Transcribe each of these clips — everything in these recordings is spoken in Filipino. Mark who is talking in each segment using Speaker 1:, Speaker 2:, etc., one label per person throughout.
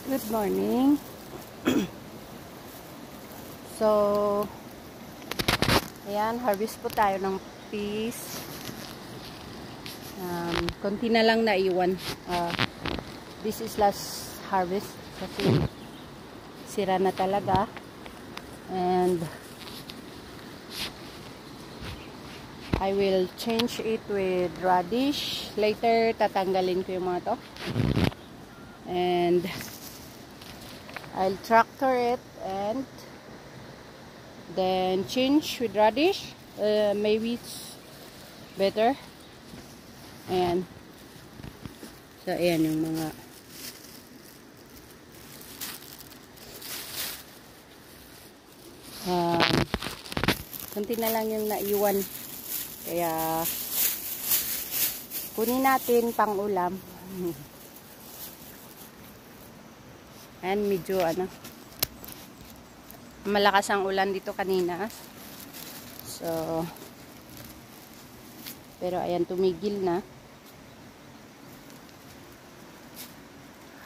Speaker 1: Good morning. So, ayan, harvest po tayo ng peas. Konti na lang naiwan. This is last harvest kasi sira na talaga. And I will change it with radish. Later, tatanggalin ko yung mga to. And I'll tractor it and then change with radish. Maybe it's better. Ayan. So, ayan yung mga kunti na lang yung naiwan. Kaya kunin natin pang ulam. Ayan, medyo malakas ang ulan dito kanina. So, pero ayan, tumigil na.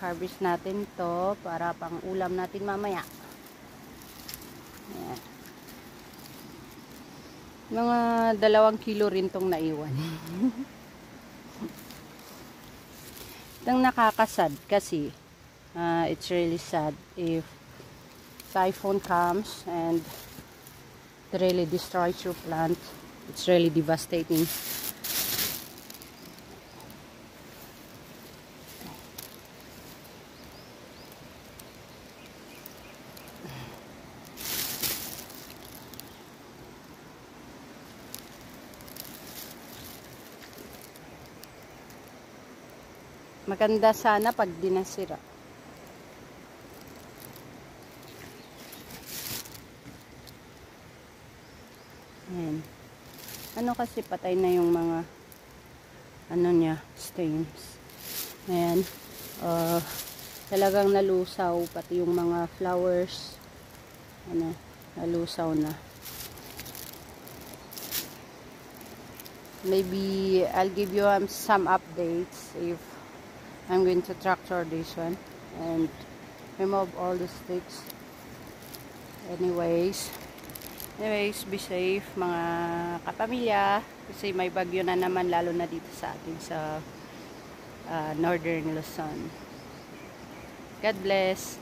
Speaker 1: Harvest natin to para pang ulam natin mamaya. Ayan. Mga 2 kilo rin tong naiwan. Itong nakakasad kasi it's really sad if typhoon comes and it really destroys your plant. It's really devastating. Maganda sana pag di nasira. Ayan. Ano kasi patay na yung mga stems. Ayan. Talagang nalusaw pati yung mga flowers. Nalusaw na. Maybe I'll give you some updates if I'm going to tractor this one and remove all the sticks. Anyways, be safe mga kapamilya kasi may bagyo na naman, lalo na dito sa atin sa Northern Luzon. God bless.